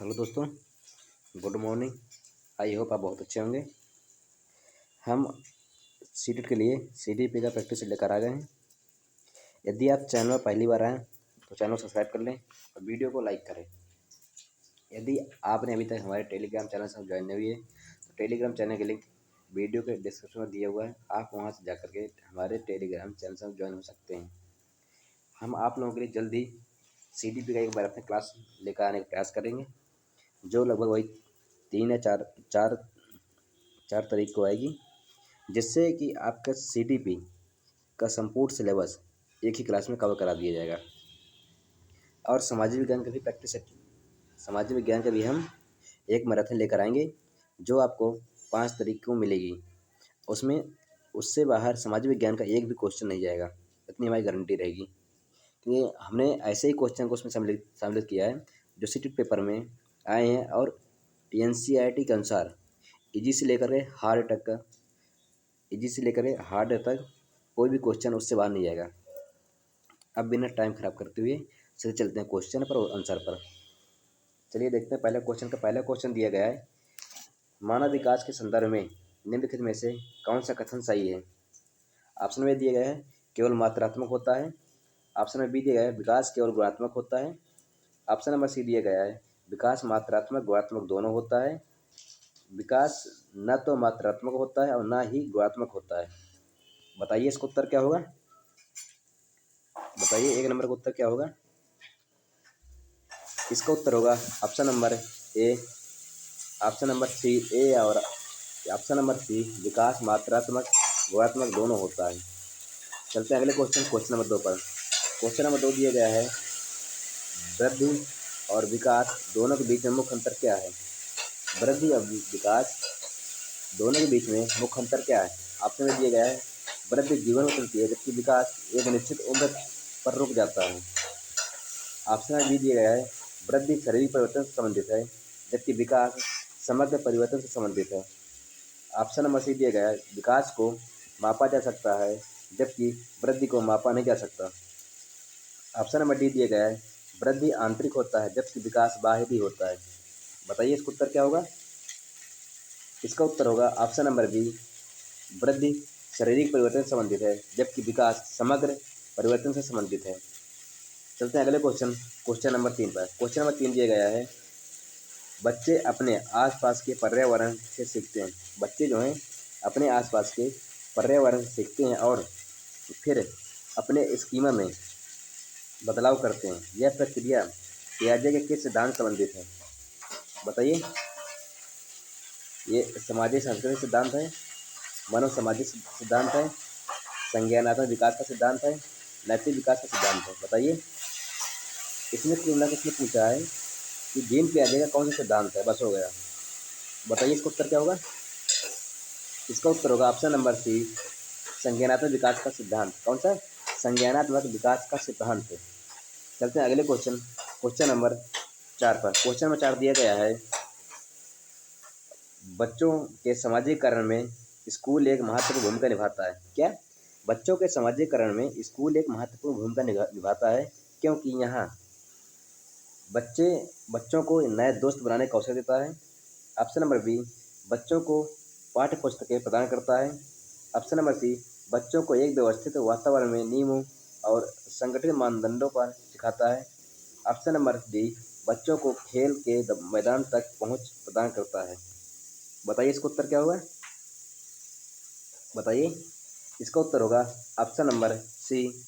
Hello दोस्तों, good morning. I hope आप बहुत अच्छे होंगे। हम सीटेट के लिए सीडीपी का प्रैक्टिस लेकर आ गए हैं। यदि आप चैनल पर पहली बार आएँ तो चैनल को सब्सक्राइब कर लें और वीडियो को लाइक करें। यदि आपने अभी तक हमारे टेलीग्राम चैनल से ज्वाइन नहीं हुई है तो टेलीग्राम चैनल के लिंक वीडियो के डिस्क्रिप्शन में दिया हुआ है। आप वहां से जाकर के हमारे टेलीग्राम चैनल से ज्वाइन हो सकते हैं। हम आप लोगों के लिए जल्द ही सीडीपी का एक बार अपने क्लास लेकर आने का प्रयास करेंगे, जो लगभग वही 3 या 4 तारीख को आएगी, जिससे कि आपका सीडीपी का संपूर्ण सिलेबस एक ही क्लास में कवर करा दिया जाएगा। और सामाजिक विज्ञान का भी प्रैक्टिस है। सामाजिक विज्ञान का भी हम एक मैराथन लेकर आएंगे, जो आपको 5 तारीख को मिलेगी। उसमें उससे बाहर सामाजिक विज्ञान का एक भी क्वेश्चन नहीं जाएगा, इतनी हमारी गारंटी रहेगी। क्योंकि हमने ऐसे ही क्वेश्चन को उसमें सम्मिलित किया है जो सीटेट पेपर में आए हैं, और एनसीईआरटी के अनुसार इजी से लेकर हार्ड तक कोई भी क्वेश्चन उससे बाहर नहीं जाएगा। अब बिना टाइम खराब करते हुए सीधे चलते हैं क्वेश्चन पर और आंसर पर। चलिए देखते हैं पहला क्वेश्चन दिया गया है, मानव विकास के संदर्भ में निम्नलिखित में से कौन सा कथन सही है। ऑप्शन में दिया गया है केवल मात्रात्मक होता है। ऑप्शन में बी दिया गया है विकास केवल गुणात्मक होता है। ऑप्शन नंबर सी दिया गया है विकास मात्रात्मक गुणात्मक दोनों होता है। विकास न तो मात्रात्मक होता है और न ही गुणात्मक होता है। बताइए इसका उत्तर क्या होगा। बताइए 1 नंबर का उत्तर क्या होगा। इसका उत्तर होगा option number A, option number C A, और ऑप्शन नंबर सी विकास मात्रात्मक गुणात्मक दोनों होता है। चलते हैं अगले क्वेश्चन नंबर 2 पर। क्वेश्चन नंबर 2 दिया गया है, वृद्धि और विकास दोनों के बीच में मुख्य अंतर क्या है। वृद्धि और विकास दोनों के बीच में मुख्य अंतर क्या है। ऑप्शन में दिया गया है वृद्धि जीवन में चलती है, जबकि विकास एक निश्चित उम्र पर रुक जाता है। ऑप्शन में भी दिया गया है वृद्धि शारीरिक परिवर्तन से संबंधित है, जबकि विकास समग्र परिवर्तन से संबंधित है। ऑप्शन नंबर सी दिया गया है विकास को मापा जा सकता है, जबकि वृद्धि को मापा नहीं जा सकता। ऑप्शन नंबर डी दिया गया है वृद्धि आंतरिक होता है, जबकि विकास बाह्य भी होता है। बताइए इसका उत्तर क्या होगा। इसका उत्तर होगा ऑप्शन नंबर बी, वृद्धि शारीरिक परिवर्तन से संबंधित है, जबकि विकास समग्र परिवर्तन से संबंधित है। चलते हैं अगले क्वेश्चन नंबर 3 पर। क्वेश्चन नंबर 3 दिया गया है, बच्चे अपने आसपास के पर्यावरण से सीखते हैं। बच्चे जो हैं अपने आसपास के पर्यावरण से सीखते हैं और फिर अपने स्कीमा में बदलाव करते हैं। यह प्रक्रिया पियाजे के किस सिद्धांत संबंधित है। बताइए। ये सामाजिक सांस्कृतिक सिद्धांत है, मानव सामाजिक सिद्धांत है, संज्ञानात्मक विकास का सिद्धांत है, नैतिक विकास का सिद्धांत है। बताइए। इसमें किसने पूछा है कि जीन पियाजे का कौन सा सिद्धांत है। बस हो गया। बताइए इसका उत्तर क्या होगा। इसका उत्तर होगा ऑप्शन नंबर सी, संज्ञानात्मक विकास का सिद्धांत। कौन सा। संज्ञानात्मक विकास का सिद्धांत है। चलते हैं अगले क्वेश्चन नंबर 4 पर। क्वेश्चन नंबर 4 दिया गया है, बच्चों के सामाजिकरण में स्कूल एक महत्वपूर्ण भूमिका निभाता है। क्या। बच्चों के सामाजिकरण में स्कूल एक महत्वपूर्ण भूमिका निभाता है, क्योंकि यहाँ बच्चों को नए दोस्त बनाने का अवसर देता है। ऑप्शन नंबर बी, बच्चों को पाठ्य पुस्तकें प्रदान करता है। ऑप्शन नंबर सी, बच्चों को एक व्यवस्थित वातावरण में नियमों और संगठित मानदंडों पर सिखाता है। ऑप्शन नंबर डी, बच्चों को खेल के मैदान तक पहुंच प्रदान करता है। बताइए इसका उत्तर क्या होगा। बताइए। इसका उत्तर होगा ऑप्शन नंबर सी,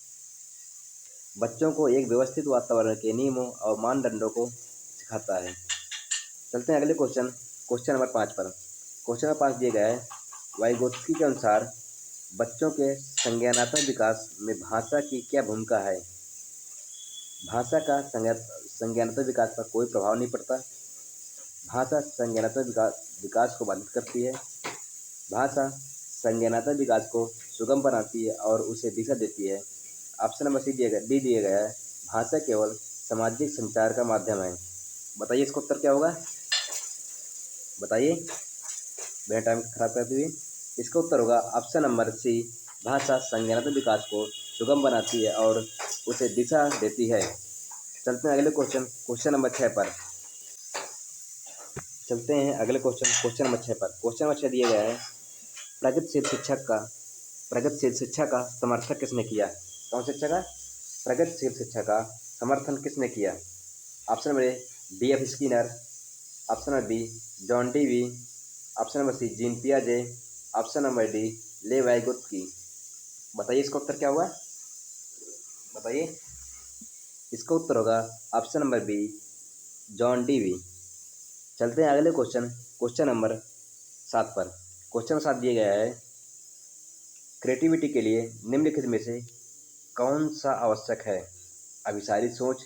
बच्चों को एक व्यवस्थित वातावरण के नियमों और मानदंडों को सिखाता है। चलते हैं अगले क्वेश्चन नंबर 5 पर। क्वेश्चन नंबर 5 दिया गया है, वाइगोत्स्की के अनुसार बच्चों के संज्ञानात्मक विकास में भाषा की क्या भूमिका है। भाषा का संज्ञानात्मक विकास पर कोई प्रभाव नहीं पड़ता। भाषा संज्ञानात्मक विकास को बाधित करती है। भाषा संज्ञानात्मक विकास को सुगम बनाती है और उसे दिशा देती है। ऑप्शन नंबर डी दिया गया है, भाषा केवल सामाजिक संचार का माध्यम है। बताइए इसका उत्तर क्या होगा। बताइए बिना टाइम खराब करते हुए। इसका उत्तर होगा ऑप्शन नंबर सी, भाषा संज्ञानात्मक विकास को सुगम बनाती है और उसे दिशा देती है। चलते हैं अगले क्वेश्चन नंबर 6 पर। चलते हैं अगले क्वेश्चन नंबर 6 पर। क्वेश्चन नंबर 6 दिया गया है, प्रगतिशील शिक्षा का समर्थन किसने किया? कौन शिक्षा का? प्रगतिशील शिक्षा का समर्थन किसने किया? Option number A B F Skinner, option number B John Dewey, option number C Jean पियाजे, option number D L Vygotsky. बताइए इसका उत्तर क्या होगा? बताइए। इसका उत्तर होगा option number B John Dewey. चलते हैं अगले क्वेश्चन नंबर 7 पर। क्वेश्चन नंबर 7 दिया गया है, क्रिएटिविटी के लिए निम्नलिखित में से कौन सा आवश्यक है? अभिसारी सोच,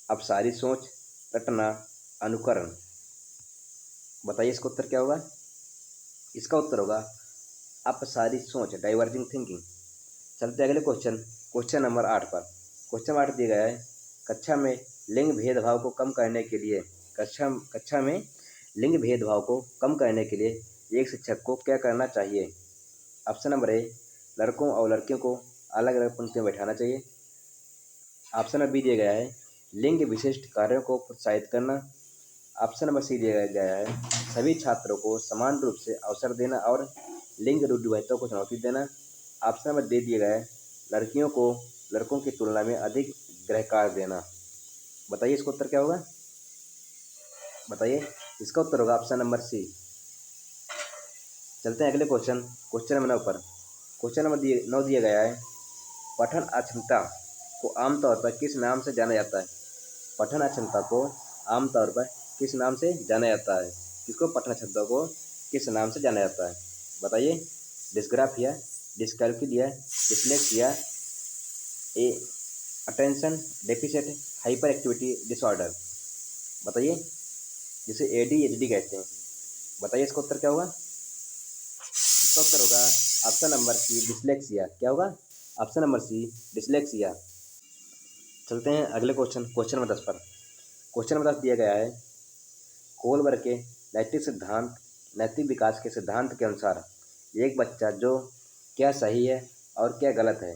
अपसारी सोच, रटना, अनुकरण। बताइए इसका उत्तर क्या होगा? इसका उत्तर होगा अपसारी सोच, डाइवर्जिंग थिंकिंग। चलते अगले क्वेश्चन नंबर 8 पर। क्वेश्चन 8 दिया गया है, कक्षा में लिंग भेदभाव को कम करने के लिए कक्षा में लिंग भेदभाव को कम करने के लिए एक शिक्षक को क्या करना चाहिए? ऑप्शन नंबर ए लड़कों और लड़कियों को अलग अलग पंक्ति में बैठाना चाहिए। ऑप्शन नंबर बी दिया गया है, लिंग विशिष्ट कार्यों को प्रोत्साहित करना। ऑप्शन नंबर सी दिया गया है, सभी छात्रों को समान रूप से अवसर देना और लिंग रूढ़िवादिता को चुनौती देना। ऑप्शन नंबर दे दिया गया है, लड़कियों को लड़कों की तुलना में अधिक गृहकार्य देना। बताइए इसका उत्तर क्या होगा? बताइए। इसका उत्तर होगा ऑप्शन नंबर सी। चलते हैं अगले क्वेश्चन नंबर 9 पर। क्वेश्चन नंबर 9 दिया गया है, पठन अक्षमता को आमतौर पर किस नाम से जाना जाता है? पठन अक्षमता को आमतौर पर किस नाम से जाना जाता है? किसको पठन अक्षमता को किस नाम से जाना जाता है? बताइए। Dysgraphia, dyscalculia, dyslexia, a attention deficit hyper activity disorder. बताइए, जिसे ADHD कहते हैं। बताइए इसका उत्तर क्या होगा? इसका उत्तर होगा ऑप्शन नंबर सी डिसलेक्सिया। क्या होगा? Option number C dyslexia. चलते हैं अगले क्वेश्चन नंबर 10 पर। क्वेश्चन नंबर 10 दिया गया है, कोलबर के नैतिक विकास के सिद्धांत के अनुसार एक बच्चा जो क्या सही है और क्या गलत है,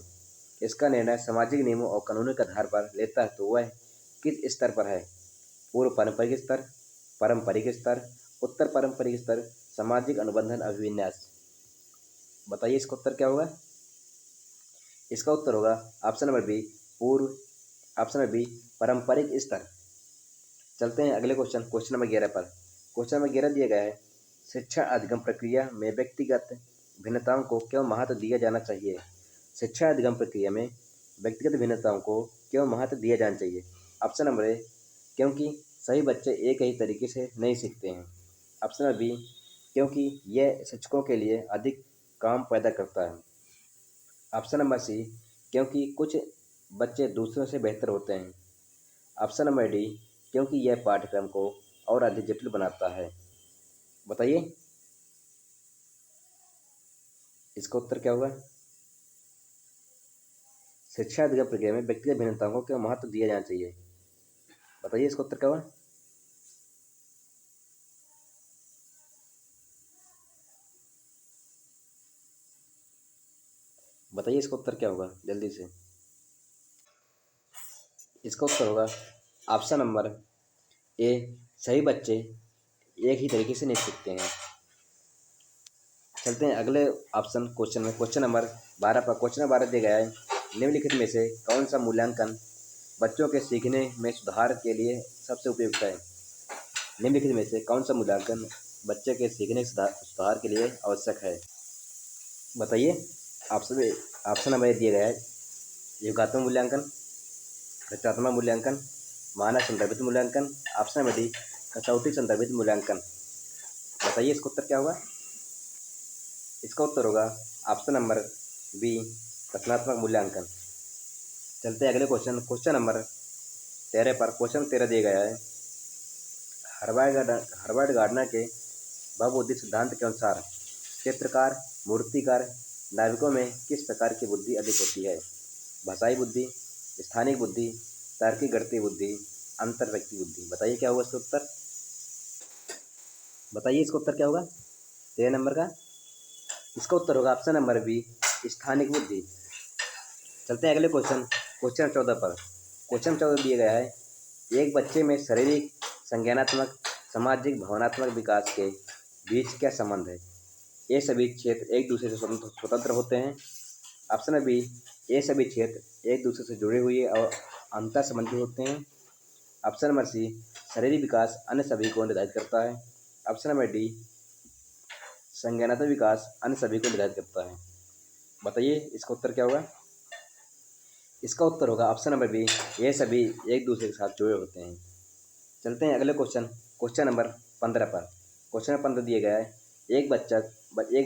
इसका निर्णय सामाजिक नियमों और कानूनों के आधार पर लेता है, तो वह किस स्तर पर है? पूर्व पारंपरिक स्तर, पारंपरिक स्तर, उत्तर पारंपरिक स्तर, सामाजिक अनुबंधन अभिविन्यास। बताइए इसका उत्तर क्या होगा? इसका उत्तर होगा ऑप्शन नंबर बी पूर्व, ऑप्शन नंबर बी पारंपरिक स्तर। चलते हैं अगले क्वेश्चन नंबर 11 पर। क्वेश्चन नंबर 11 दिया गया है, शिक्षा अधिगम प्रक्रिया में व्यक्तिगत भिन्नताओं को क्यों महत्व दिया जाना चाहिए? शिक्षा अधिगम प्रक्रिया में व्यक्तिगत भिन्नताओं को क्यों महत्व दिया जाना चाहिए? ऑप्शन नंबर ए क्योंकि सभी बच्चे एक ही तरीके से नहीं सीखते हैं। ऑप्शन नंबर बी क्योंकि यह शिक्षकों के लिए अधिक काम पैदा करता है। ऑप्शन नंबर सी क्योंकि कुछ बच्चे दूसरों से बेहतर होते हैं। ऑप्शन नंबर डी क्योंकि यह पाठ्यक्रम को और अधिक जटिल बनाता है। बताइए इसका उत्तर क्या होगा? शिक्षा अधिगम प्रक्रिया में व्यक्तिगत भिन्नताओं को क्यों महत्व दिया जाना चाहिए? बताइए इसका उत्तर क्या होगा? बताइए इसका उत्तर क्या होगा जल्दी से। इसका उत्तर होगा ऑप्शन नंबर ए सभी बच्चे एक ही तरीके से नहीं सीखते हैं। चलते हैं अगले क्वेश्चन नंबर 12 पर। क्वेश्चन नंबर 12 दिया गया है, निम्नलिखित में से कौन सा मूल्यांकन बच्चों के सीखने में सुधार के लिए सबसे उपयुक्त है? निम्नलिखित में से कौन सा मूल्यांकन बच्चे के सीखने के सुधार के लिए आवश्यक है? बताइए। ऑप्शन नंबर ए दिया गया है, योगात्मक मूल्यांकन, रचनात्मक मूल्यांकन, मानक संदर्भित मूल्यांकन, ऑप्शन नंबर डी कसौटी संदर्भित मूल्यांकन। बताइए इसका उत्तर क्या होगा? इसका उत्तर होगा ऑप्शन नंबर बी रचनात्मक मूल्यांकन। चलते हैं अगले क्वेश्चन नंबर 13 पर। क्वेश्चन 13 दिया गया है, हर्बर्ट गार्डनर के बहुबुद्धि सिद्धांत के अनुसार चित्रकार, मूर्तिकार, नाविकों में किस प्रकार की बुद्धि अधिक होती है? भाषाई बुद्धि, स्थानिक बुद्धि, तार्किक गणितीय बुद्धि, अंतर्व्यक्ति बुद्धि। बताइए क्या होगा इसका उत्तर? बताइए इसका उत्तर क्या होगा 13 नंबर का? इसका उत्तर होगा ऑप्शन नंबर बी स्थानिक बुद्धि। चलते हैं अगले क्वेश्चन 14 पर। क्वेश्चन 14 दिया गया है, एक बच्चे में शारीरिक, संज्ञानात्मक, सामाजिक भावनात्मक विकास के बीच क्या संबंध है? ये सभी क्षेत्र एक दूसरे से स्वतंत्र होते हैं। ऑप्शन नंबर बी, ये सभी क्षेत्र एक दूसरे से जुड़े हुए और अंतर संबंधी होते हैं। ऑप्शन नंबर सी, शारीरिक विकास अन्य सभी को निर्धारित करता है। ऑप्शन नंबर डी, संज्ञानात्मक विकास अन्य सभी को निर्धारित करता है। बताइए इसका उत्तर क्या होगा? इसका उत्तर होगा ऑप्शन नंबर बी, ये सभी एक दूसरे के साथ जुड़े होते हैं। चलते हैं अगले क्वेश्चन नंबर 15 पर। क्वेश्चन नंबर 15 दिया गया है, एक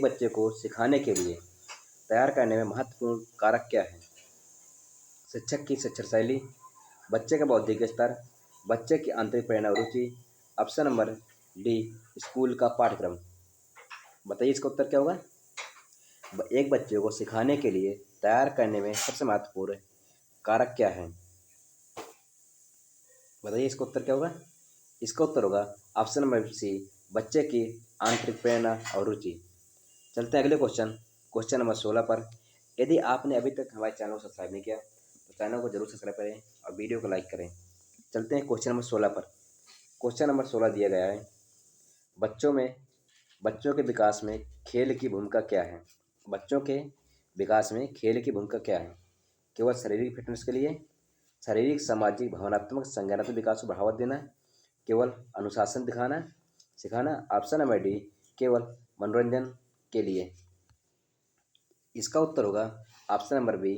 बच्चे को सिखाने के लिए तैयार करने में महत्वपूर्ण कारक क्या है? शिक्षक की शिक्षण शैली, बच्चे का बौद्धिक स्तर, बच्चे की आंतरिक प्रेरणा और रुचि। ऑप्शन नंबर डी, स्कूल का पाठ्यक्रम। बताइए इसका उत्तर क्या होगा? एक बच्चे को सिखाने के लिए तैयार करने में सबसे महत्वपूर्ण कारक क्या है? बताइए इसका उत्तर क्या होगा? इसका उत्तर होगा ऑप्शन नंबर सी, बच्चे की आंतरिक प्रेरणा और रुचि। चलते हैं अगले क्वेश्चन नंबर 16 पर। यदि आपने अभी तक हमारे चैनल को सब्सक्राइब नहीं किया तो चैनल को जरूर सब्सक्राइब करें और वीडियो को लाइक करें। चलते हैं क्वेश्चन नंबर 16 पर। क्वेश्चन नंबर 16 दिया गया है, बच्चों के विकास में खेल की भूमिका क्या है? बच्चों के विकास में खेल की भूमिका क्या है? केवल शारीरिक फिटनेस के लिए, शारीरिक, सामाजिक, भावनात्मक, संज्ञानात्मक विकास को बढ़ावा देना, केवल अनुशासन सिखाना। ऑप्शन नंबर डी, केवल मनोरंजन के लिए। इसका उत्तर होगा ऑप्शन नंबर बी,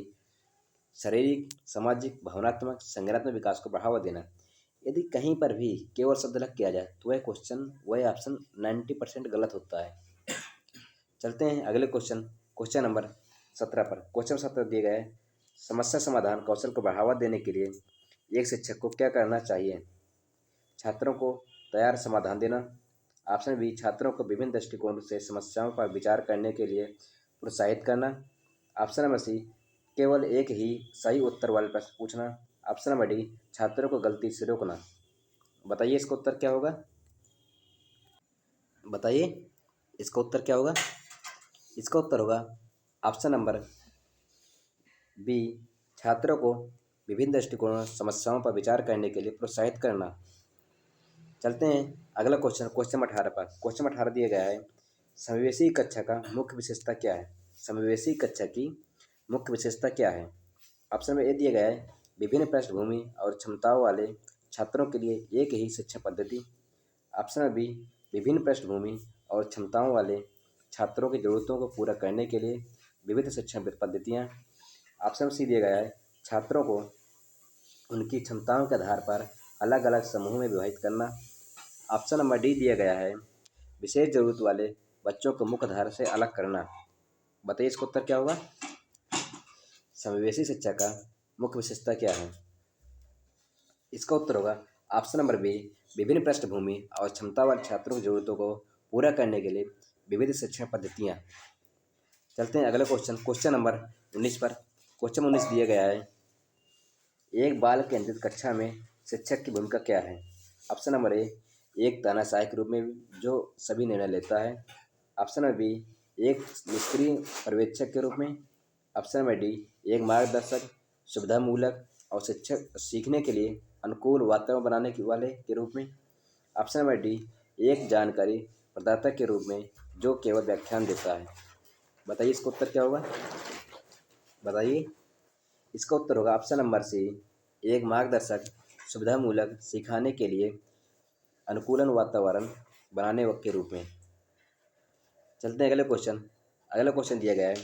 शारीरिक, सामाजिक, भावनात्मक, संज्ञानात्मक विकास को बढ़ावा देना। यदि कहीं पर भी केवल शब्द लग किया जाए तो वह ऑप्शन 90% गलत होता है। चलते हैं अगले क्वेश्चन नंबर 17 पर। क्वेश्चन 17 दिए गए, समस्या समाधान कौशल को बढ़ावा देने के लिए एक शिक्षक को क्या करना चाहिए? छात्रों को तैयार समाधान देना। ऑप्शन बी, छात्रों को विभिन्न दृष्टिकोणों से समस्याओं पर विचार करने के लिए प्रोत्साहित करना। ऑप्शन नंबर सी, केवल एक ही सही उत्तर वाले प्रश्न पूछना। ऑप्शन नंबर डी, छात्रों को गलती से रोकना। बताइए इसका उत्तर क्या होगा? बताइए इसका उत्तर क्या होगा? इसका उत्तर होगा ऑप्शन नंबर बी, छात्रों को विभिन्न दृष्टिकोणों समस्याओं पर विचार करने के लिए प्रोत्साहित करना। चलते हैं अगला क्वेश्चन 18 पर। क्वेश्चन 18 दिया गया है, समवेशी कक्षा का मुख्य विशेषता क्या है? समवेशी कक्षा की मुख्य विशेषता क्या है? ऑप्शन में ए दिया गया है, विभिन्न पृष्ठभूमि और क्षमताओं वाले छात्रों के लिए एक ही शिक्षा पद्धति। ऑप्शन में बी, विभिन्न पृष्ठभूमि और क्षमताओं वाले छात्रों की जरूरतों को पूरा करने के लिए विविध शिक्षा पद्धतियाँ। ऑप्शन सी दिया गया है, छात्रों को उनकी क्षमताओं के आधार पर अलग अलग समूहों में विभाजित करना। ऑप्शन नंबर डी दिया गया है, विशेष जरूरत वाले बच्चों को मुख्य धारा से अलग करना। बताइए इसका उत्तर क्या होगा? समावेशी शिक्षा का मुख्य विशेषता क्या है? इसका उत्तर होगा ऑप्शन नंबर बी, विभिन्न पृष्ठभूमि और क्षमता वाले छात्रों की जरूरतों को पूरा करने के लिए विविध शिक्षा पद्धतियाँ। चलते हैं अगले क्वेश्चन नंबर 19 पर। क्वेश्चन 19 दिया गया है, एक बाल केंद्रित कक्षा में शिक्षक की भूमिका क्या है? ऑप्शन नंबर ए, एक तानाशाह के रूप में जो सभी निर्णय लेता है। ऑप्शन नंबर बी, एक निष्क्रिय पर्यवेक्षक के रूप में। ऑप्शन नंबर डी, एक मार्गदर्शक, सुविधामूलक और शिक्षक सीखने के लिए अनुकूल वातावरण बनाने वाले के रूप में। ऑप्शन नंबर डी, एक जानकारी प्रदाता के रूप में जो केवल व्याख्यान देता है। बताइए इसका उत्तर क्या होगा? बताइए इसका उत्तर होगा ऑप्शन नंबर सी, एक मार्गदर्शक, सुविधामूलक, सिखाने के लिए अनुकूलन वातावरण बनाने के रूप में। चलते हैं अगला क्वेश्चन दिया गया है,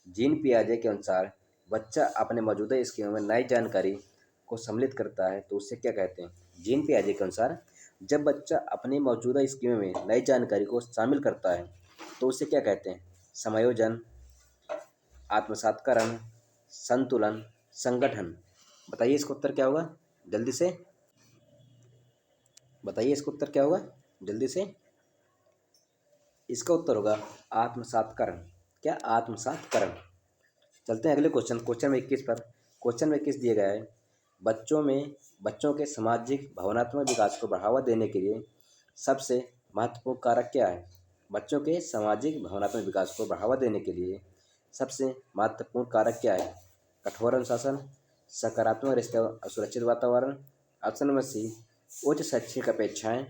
जीन पियाजे के अनुसार बच्चा अपने मौजूदा स्कीमों में नई जानकारी को सम्मिलित करता है तो उसे क्या कहते हैं? जीन पियाजे के अनुसार जब बच्चा अपनी मौजूदा स्कीमों में नई जानकारी को शामिल करता है तो उसे क्या कहते हैं? समायोजन, आत्मसातकरण, संतुलन, संगठन। बताइए इसका उत्तर क्या होगा? जल्दी से बताइए इसका उत्तर क्या होगा? जल्दी से। इसका उत्तर होगा आत्मसातकरण। क्या? आत्मसातकरण। चलते हैं अगले क्वेश्चन में 21 पर। क्वेश्चन में 21 दिया गया है, बच्चों के सामाजिक भावनात्मक विकास को बढ़ावा देने के लिए सबसे महत्वपूर्ण कारक क्या है? बच्चों के सामाजिक भावनात्मक विकास को बढ़ावा देने के लिए सबसे महत्वपूर्ण कारक क्या है? कठोर अनुशासन, सकारात्मक रिश्ते और सुरक्षित वातावरण। ऑप्शन नंबर सी, उच्च शैक्षिक अपेक्षाएं।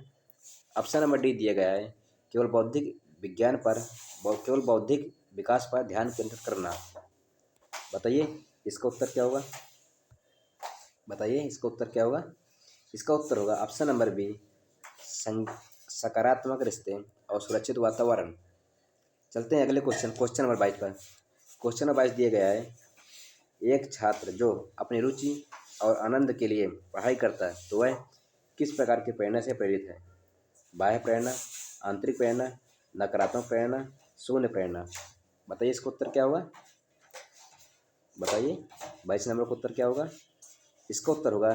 ऑप्शन नंबर डी दिया गया है केवल बौद्धिक विज्ञान पर केवल बौद्धिक विकास पर ध्यान केंद्रित करना। बताइए इसका उत्तर क्या होगा? बताइए इसका उत्तर क्या होगा? इसका उत्तर होगा ऑप्शन नंबर बी, सकारात्मक रिश्ते और सुरक्षित वातावरण। चलते हैं अगले क्वेश्चन नंबर 22 पर। क्वेश्चन नंबर 22 दिया गया है, एक छात्र जो अपनी रुचि और आनंद के लिए पढ़ाई करता है तो वह किस प्रकार की प्रेरणा से प्रेरित है? बाह्य प्रेरणा, आंतरिक प्रेरणा, नकारात्मक प्रेरणा, शून्य प्रेरणा। बताइए इसका उत्तर क्या होगा? बताइए 22 नंबर का उत्तर क्या होगा? इसका उत्तर होगा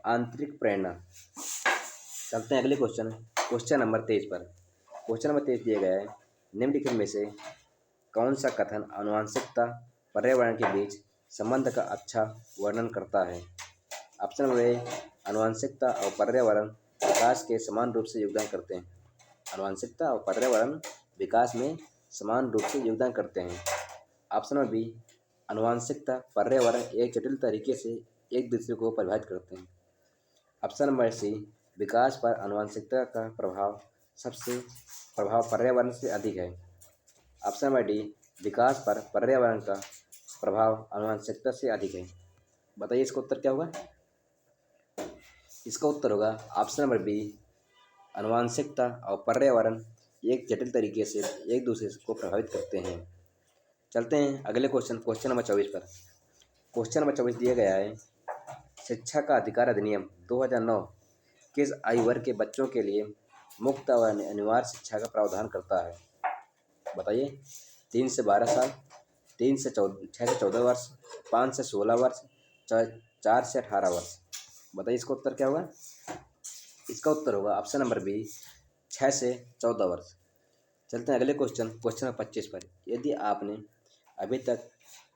आंतरिक प्रेरणा। चलते हैं अगले क्वेश्चन नंबर 23 पर। क्वेश्चन नंबर 23 दिया गया है, निम्नलिखित में से कौन सा कथन आनुवंशिकता पर्यावरण के बीच संबंध का अच्छा वर्णन करता है? ऑप्शन नंबर ए, आनुवंशिकता और पर्यावरण विकास के समान रूप से योगदान करते हैं। आनुवंशिकता और पर्यावरण विकास में समान रूप से योगदान करते हैं। ऑप्शन नंबर बी, आनुवंशिकता पर्यावरण एक जटिल तरीके से एक दूसरे को प्रभावित करते हैं। ऑप्शन नंबर सी, विकास पर आनुवंशिकता का प्रभाव पर्यावरण से अधिक है। ऑप्शन नंबर डी, विकास पर पर्यावरण का प्रभाव आनुवंशिकता से अधिक है। बताइए इसका उत्तर क्या होगा? इसका उत्तर होगा ऑप्शन नंबर बी, आनुवंशिकता और पर्यावरण एक जटिल तरीके से एक दूसरे को प्रभावित करते हैं। चलते हैं अगले क्वेश्चन नंबर 24 पर। क्वेश्चन नंबर 24 दिया गया है, शिक्षा का अधिकार अधिनियम 2009 किस आयु वर्ग के बच्चों के लिए मुफ्त और अनिवार्य शिक्षा का प्रावधान करता है? बताइए 3 से 12 साल, 6 से 14 वर्ष, 5 से 16 वर्ष, 4 से 18 वर्ष। बताइए इसका उत्तर क्या होगा? इसका उत्तर होगा ऑप्शन नंबर बी, 6 से 14 वर्ष। चलते हैं अगले क्वेश्चन नंबर 25 पर। यदि आपने अभी तक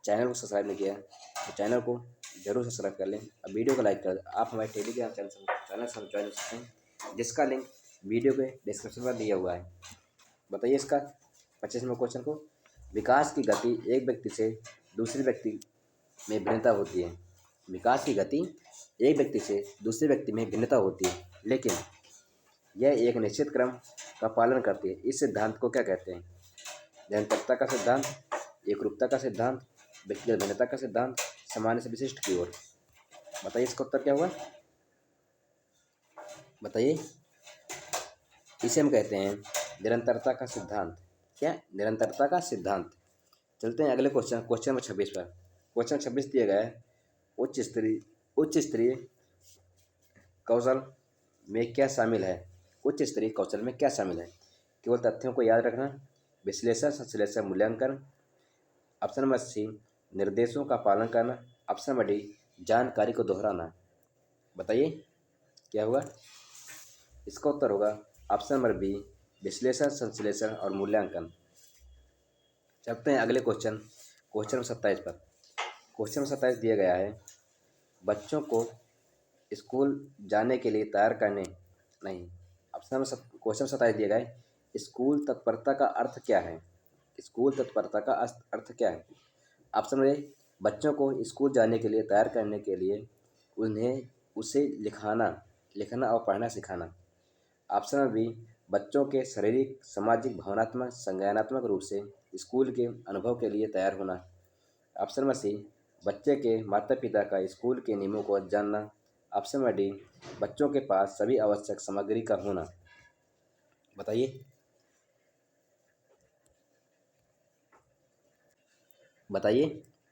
चैनल को सब्सक्राइब नहीं किया तो चैनल को जरूर सब्सक्राइब कर लें और वीडियो को लाइक कर दें। आप हमारे टेलीग्राम चैनल से ज्वाइन हो सकते हैं, जिसका लिंक वीडियो के डिस्क्रिप्शन में दिया हुआ है। बताइए इसका 25 नंबर क्वेश्चन को, विकास की गति एक व्यक्ति से दूसरे व्यक्ति में भिन्नता होती है। विकास की गति एक व्यक्ति से दूसरे व्यक्ति में भिन्नता होती है, लेकिन यह एक निश्चित क्रम का पालन करती है। इस सिद्धांत को क्या कहते हैं? निरंतरता का सिद्धांत, एकरूपता का सिद्धांत, व्यक्तिगत भिन्नता का सिद्धांत, सामान्य से विशिष्ट की ओर। बताइए इसका उत्तर क्या होगा? बताइए। इसे हम कहते हैं निरंतरता का सिद्धांत। क्या? निरंतरता का सिद्धांत। चलते हैं अगले क्वेश्चन नंबर 26 पर। क्वेश्चन 26 दिया गया है, उच्च स्तरीय कौशल में क्या शामिल है? उच्च स्तरीय कौशल में क्या शामिल है? केवल तथ्यों को याद रखना, विश्लेषण, संश्लेषण, मूल्यांकन। ऑप्शन नंबर सी, निर्देशों का पालन करना। ऑप्शन नंबर डी, जानकारी को दोहराना। बताइए क्या होगा? इसका उत्तर होगा ऑप्शन नंबर बी, विश्लेषण, संश्लेषण और मूल्यांकन। चलते हैं अगले क्वेश्चन नंबर 27 पर। क्वेश्चन नंबर 27 दिया गया है, बच्चों को स्कूल जाने के लिए तैयार करने नहीं। ऑप्शन नंबर क्वेश्चन 27 दिया गया है, स्कूल तत्परता का अर्थ क्या है? स्कूल तत्परता का अर्थ क्या है? ऑप्शन नंबर ए, बच्चों को स्कूल जाने के लिए तैयार करने के लिए उसे लिखना और पढ़ना सिखाना। ऑप्शन नंबर बी, बच्चों के शारीरिक, सामाजिक, भावनात्मक, संज्ञानात्मक रूप से स्कूल के अनुभव के लिए तैयार होना। ऑप्शन नंबर सी, बच्चे के माता पिता का स्कूल के नियमों को जानना। ऑप्शन नंबर डी, बच्चों के पास सभी आवश्यक सामग्री का होना। बताइए बताइए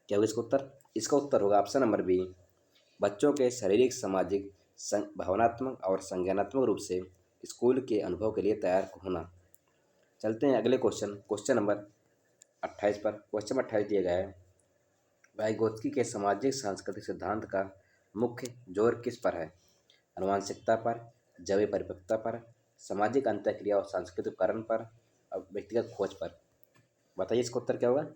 क्या होगा इसका उत्तर? इसका उत्तर होगा ऑप्शन नंबर बी, बच्चों के शारीरिक, सामाजिक, भावनात्मक और संज्ञानात्मक रूप से स्कूल के अनुभव के लिए तैयार होना। चलते हैं अगले क्वेश्चन नंबर 28 पर। क्वेश्चन नंबर 28 दिया गया है, वाइगोत्स्की के सामाजिक सांस्कृतिक सिद्धांत का मुख्य जोर किस पर है? आनुवंशिकता पर, जैव परिपक्वता पर, सामाजिक अंतःक्रिया और सांस्कृतिक उपकरण पर और व्यक्तिगत खोज पर। बताइए इसका उत्तर क्या होगा?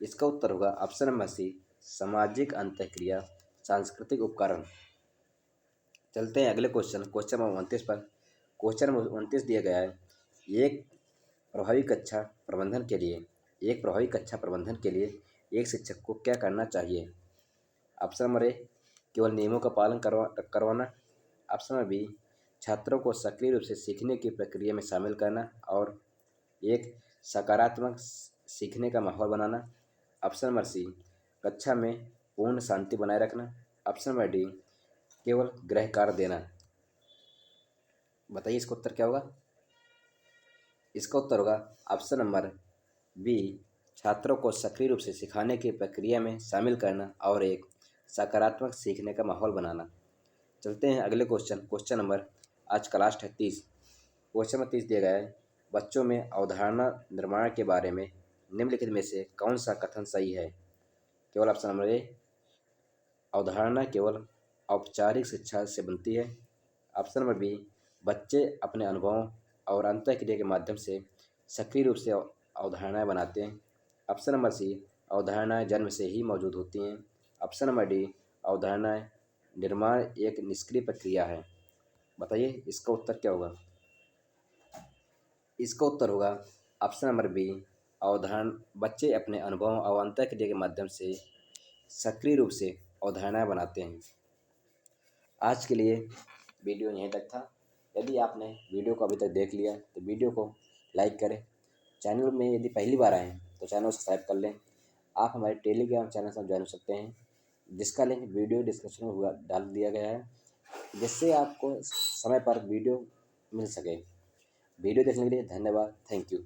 इसका उत्तर होगा ऑप्शन नंबर सी, सामाजिक अंतःक्रिया, सांस्कृतिक उपकरण। चलते हैं अगले क्वेश्चन नंबर 29 पर। क्वेश्चन नंबर 29 दिया गया है, एक प्रभावी कक्षा प्रबंधन के लिए एक शिक्षक को क्या करना चाहिए? ऑप्शन नंबर ए, केवल नियमों का पालन करवाना। ऑप्शन नंबर बी, छात्रों को सक्रिय रूप से सीखने की प्रक्रिया में शामिल करना और एक सकारात्मक सीखने का माहौल बनाना। ऑप्शन नंबर सी, कक्षा में पूर्ण शांति बनाए रखना। ऑप्शन नंबर डी, केवल गृह कार्य देना। बताइए इसका उत्तर क्या होगा। इसका उत्तर होगा ऑप्शन नंबर बी, छात्रों को सक्रिय रूप से सिखाने की प्रक्रिया में शामिल करना और एक सकारात्मक सीखने का माहौल बनाना। चलते हैं अगले क्वेश्चन नंबर, आज का लास्ट है 30। क्वेश्चन नंबर 30 दिया गया है, बच्चों में अवधारणा निर्माण के बारे में निम्नलिखित में से कौन सा कथन सही है। केवल ऑप्शन नंबर ए, अवधारणा केवल औपचारिक शिक्षा से बनती है। ऑप्शन नंबर बी, बच्चे अपने अनुभवों और अंतःक्रिया के माध्यम से सक्रिय रूप से अवधारणाएं बनाते हैं। ऑप्शन नंबर सी, अवधारणाएं जन्म से ही मौजूद होती हैं। ऑप्शन नंबर डी, अवधारणाएं निर्माण एक निष्क्रिय प्रक्रिया है। बताइए इसका उत्तर क्या होगा। इसका उत्तर होगा ऑप्शन नंबर बी, बच्चे अपने अनुभवों और अंतःक्रिया के माध्यम से सक्रिय रूप से अवधारणाएं बनाते हैं। आज के लिए वीडियो यहीं तक था। यदि आपने वीडियो को अभी तक देख लिया तो वीडियो को लाइक करें। चैनल में यदि पहली बार आए हैं तो चैनल को सब्सक्राइब कर लें। आप हमारे टेलीग्राम चैनल से ज्वाइन हो सकते हैं, जिसका लिंक वीडियो डिस्क्रिप्शन में डाल दिया गया है, जिससे आपको समय पर वीडियो मिल सके। वीडियो देखने के लिए धन्यवाद। Thank you.